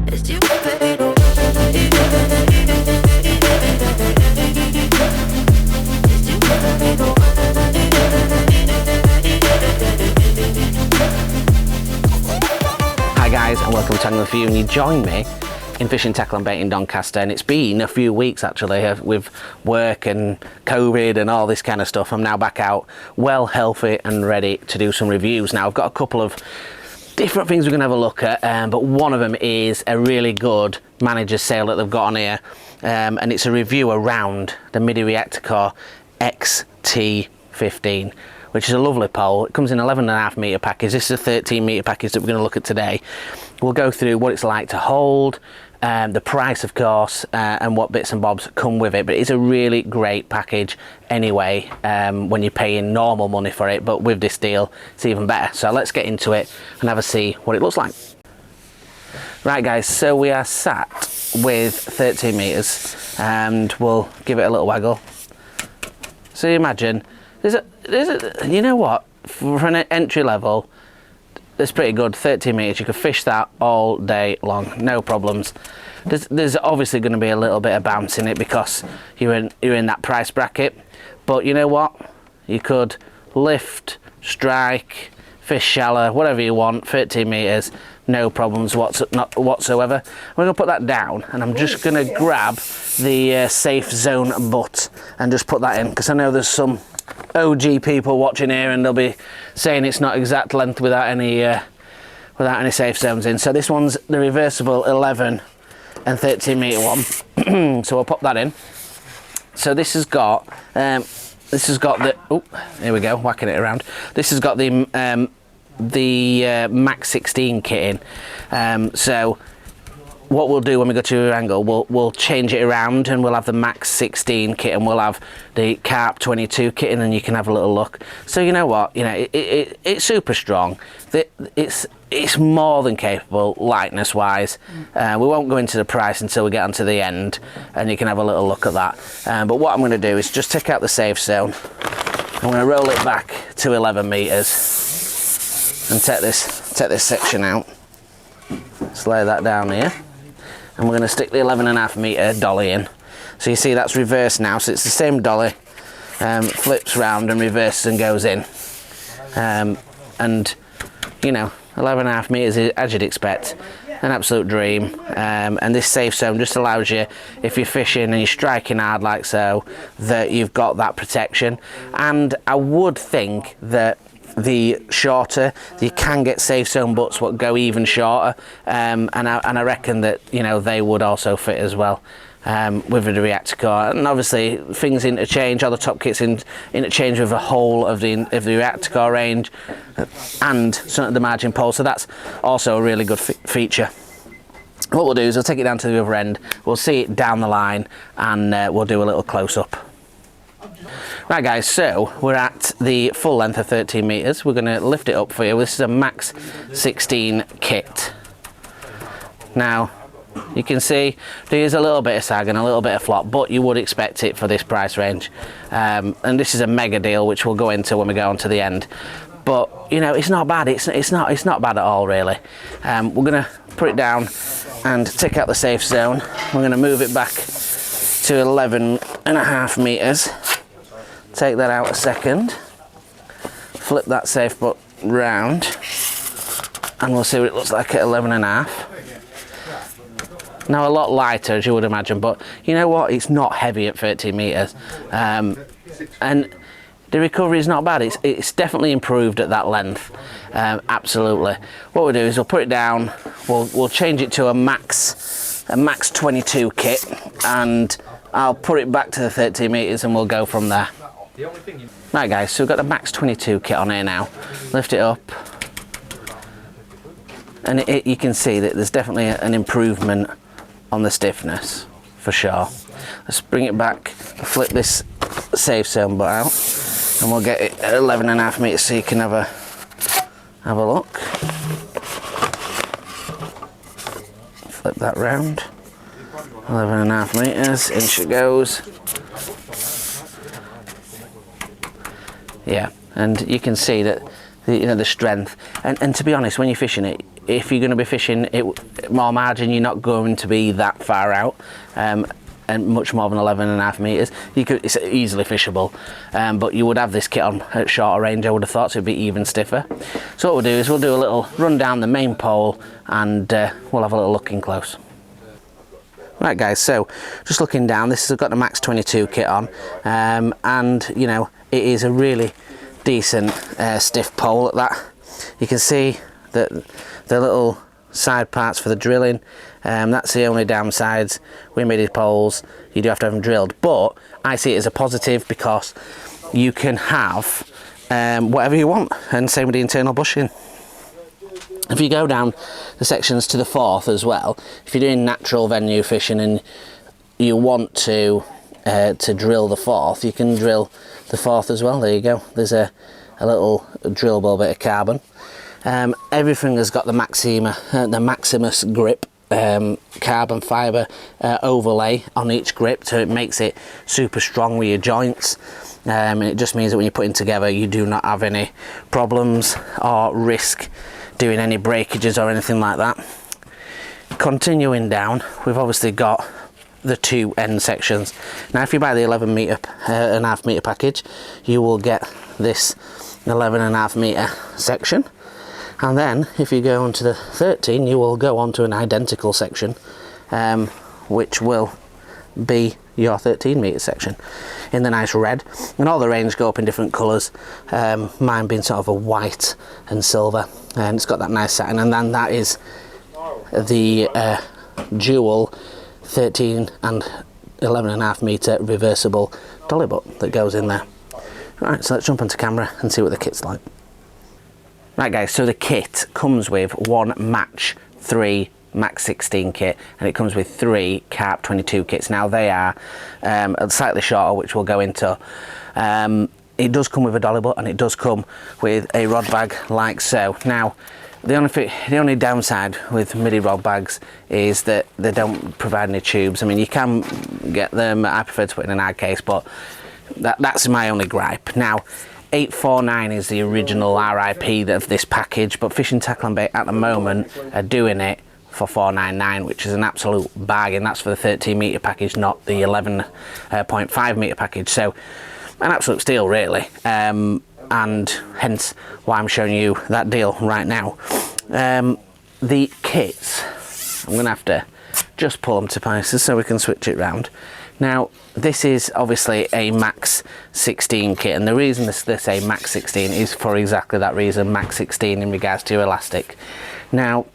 Hi guys, and welcome to Angling For You, and you join me in fishing, tackle and bait in Doncaster, and it's been a few weeks actually with work and COVID and all this kind of stuff. I'm now back out, well, healthy and ready to do some reviews. Now I've got a couple of different things we're going to have a look at, but one of them is a really good manager's sale that they've got on here, and it's a review around the Middy Reactacore XT15, which is a lovely pole. It comes in 11.5 metre package. This is a 13 metre package that we're going to look at today. We'll go through what it's like to hold, the price of course, and what bits and bobs come with it. But it's a really great package anyway, when you're paying normal money for it, but with this deal it's even better. So let's get into it and have a see what it looks like. Right guys, so we are sat with 13 metres and we'll give it a little waggle. So you imagine, you know what, for an entry level, it's pretty good. 13 metres, you could fish that all day long, no problems. There's obviously going to be a little bit of bounce in it because you're in that price bracket, but you know what, you could lift, strike, fish shallow, whatever you want, 13 metres, no problems whatsoever. We're going to put that down, and I'm just going to grab the safe zone butt and just put that in, because I know there's some OG people watching here and they'll be saying it's not exact length without any safe zones in. So this one's the reversible 11 and 13 metre one. So we'll pop that in. So this has got the, oh, here we go, whacking it around. This has got the Max 16 kit in. So what we'll do when we go to your angle, we'll change it around and we'll have the Max 16 kit and we'll have the Karp 22 kit in, and you can have a little look. So you know what, you know, it's super strong. It's more than capable lightness wise. We won't go into the price until we get onto the end, and you can have a little look at that. But what I'm going to do is just take out the safe zone. I'm going to roll it back to 11 metres and take this section out. Just lay that down here. And we're going to stick the 11.5 metre dolly in. So you see that's reversed now, so it's the same dolly, flips round and reverses and goes in. And you know, 11.5 metres is, as you'd expect, an absolute dream. And this safe zone just allows you, if you're fishing and you're striking hard like so, that you've got that protection. And I would think that the shorter, you can get safe zone butts what go even shorter, and I reckon that, you know, they would also fit as well with the Reactacore. And obviously things interchange, all the top kits interchange with the whole of the Reactacore range and some of the margin pole, so that's also a really good feature. What we'll do is we'll take it down to the other end, we'll see it down the line, and we'll do a little close-up. Right guys, so we're at the full length of 13 metres. We're going to lift it up for you. This is a Max 16 kit. Now you can see there's a little bit of sag and a little bit of flop, but you would expect it for this price range, and this is a mega deal which we'll go into when we go on to the end. But you know, it's not bad. It's not bad at all really. We're going to put it down and take out the safe zone. We're going to move it back to 11.5 metres. Take that out a second, flip that safe butt round, and we'll see what it looks like at 11.5. Now a lot lighter as you would imagine, but you know what, it's not heavy at 13 metres, and the recovery is not bad. It's definitely improved at that length, absolutely. What we'll do is we'll put it down, we'll change it to a Max 22 kit, and I'll put it back to the 13 metres and we'll go from there. Right guys, so we've got the Max 22 kit on here now. Lift it up, and you can see that there's definitely an improvement on the stiffness for sure. Let's bring it back, flip this safe zone butt out, and we'll get it at 11.5 metres so you can have a look. Flip that round, 11.5 metres, in she goes. Yeah, and you can see that the strength, and to be honest, when you're fishing it, if you're going to be fishing it more margin, you're not going to be that far out, and much more than 11.5 meters. It's easily fishable, but you would have this kit on at shorter range, I would have thought, so it'd be even stiffer. So what we'll do is we'll do a little run down the main pole, and we'll have a little look in close. Right guys, so just looking down, this has got the Max 22 kit on, and you know, it is a really decent stiff pole at that. You can see that the little side parts for the drilling, that's the only downsides with Middy poles. You do have to have them drilled, but I see it as a positive because you can have whatever you want, and same with the internal bushing. If you go down the sections to the fourth as well, if you're doing natural venue fishing and you want to drill the fourth, you can drill the fourth as well. There you go, there's a little drillable bit of carbon. Everything has got the Maximus grip, carbon fibre overlay on each grip, so it makes it super strong with your joints. It just means that when you're putting together, you do not have any problems or risk doing any breakages or anything like that. Continuing down, we've obviously got the two end sections. Now if you buy the 11.5 meter package, you will get this 11.5 meter section, and then if you go on to the 13, you will go on to an identical section, which will be your 13 meter section in the nice red, and all the range go up in different colours, mine being sort of a white and silver, and it's got that nice satin, and then that is the dual 13 and 11.5 meter reversible dolly butt that goes in there. Right, so let's jump onto camera and see what the kit's like. Right guys, so the kit comes with one match 3 Max 16 kit, and it comes with 3 Karp 22 kits. Now they are slightly shorter, which we'll go into. It does come with a dolly butt, and it does come with a rod bag like so. Now the only downside with Middy rod bags is that they don't provide any tubes. I mean, you can get them, I prefer to put in an hard case, but that's my only gripe. Now 849 is the original RIP of this package, but Fishing Tackle and Bait at the moment are doing it for 499, which is an absolute bargain. That's for the 13 meter package, not the 11.5 meter package. So an absolute steal really, and hence why I'm showing you that deal right now. The kits, I'm gonna have to just pull them to pieces so we can switch it round. Now this is obviously a Max 16 kit, and the reason they say Max 16 is for exactly that reason, Max 16 in regards to your elastic. Now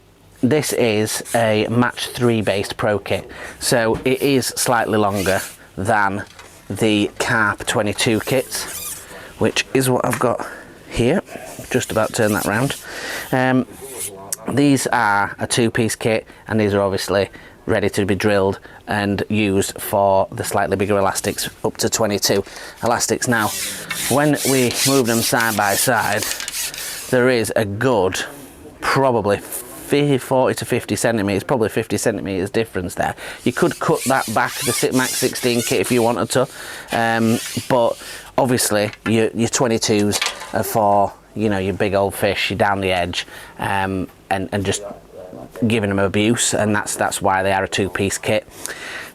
this is a match 3 based pro kit, so it is slightly longer than the Karp 22 kits, which is what I've got here. Just about to turn that round. These are a 2-piece kit, and these are obviously ready to be drilled and used for the slightly bigger elastics, up to 22 elastics. Now when we move them side by side, there is a good probably 40 to 50 centimeters, probably 50 centimeters difference there. You could cut that back, the Max 16 kit, if you wanted to, but obviously your 22s are for, you know, your big old fish, you're down the edge, and just giving them abuse, and that's why they are a 2-piece kit.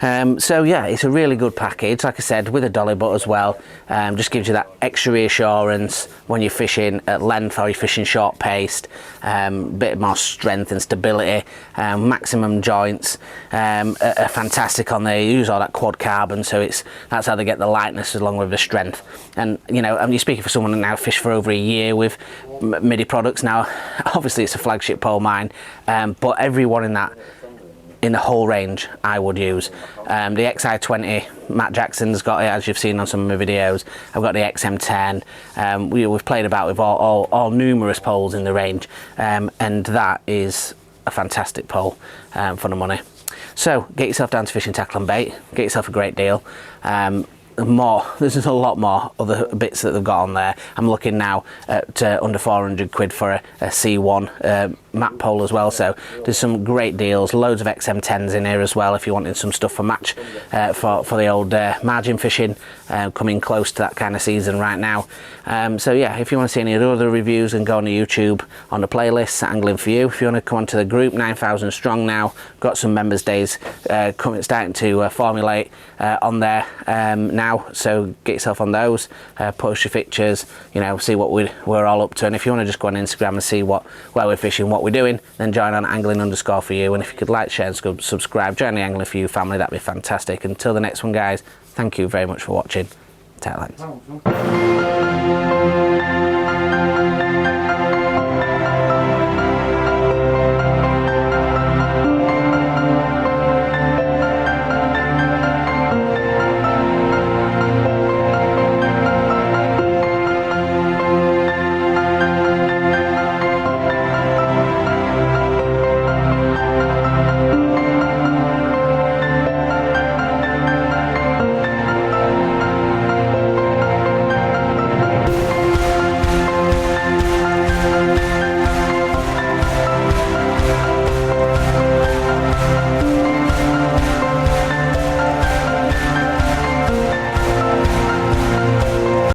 So yeah, it's a really good package, like I said, with a dolly butt as well. Just gives you that extra reassurance when you're fishing at length or you're fishing short paced, bit more strength and stability. Maximum joints are fantastic on there. You use all that quad carbon, so that's how they get the lightness along with the strength. And you know, you're speaking for someone that now fished for over a year with Middy products. Now obviously it's a flagship pole mine, but everyone in the whole range I would use. The XI20, Matt Jackson's got it, as you've seen on some of my videos. I've got the XM10. We've played about with all numerous poles in the range, and that is a fantastic pole for the money. So get yourself down to Fishing Tackle and Bait, get yourself a great deal. There's a lot more other bits that they've got on there. I'm looking now at under 400 quid for a C1 map pole as well, so there's some great deals, loads of XM10s in here as well if you're wanting some stuff for match for the old margin fishing, coming close to that kind of season right now. So yeah, if you want to see any of the other reviews, and go on to YouTube on the playlist Angling For You. If you want to come onto the group, 9,000 strong now, got some members days starting to formulate on there now, so get yourself on those, post your pictures, you know, see what we're all up to. And if you want to just go on Instagram and see where we're fishing, what we're doing, then join on angling_for you. And if you could like, share and subscribe, join the Angling For You family, that'd be fantastic. Until the next one, guys, thank you very much for watching. Tight lines.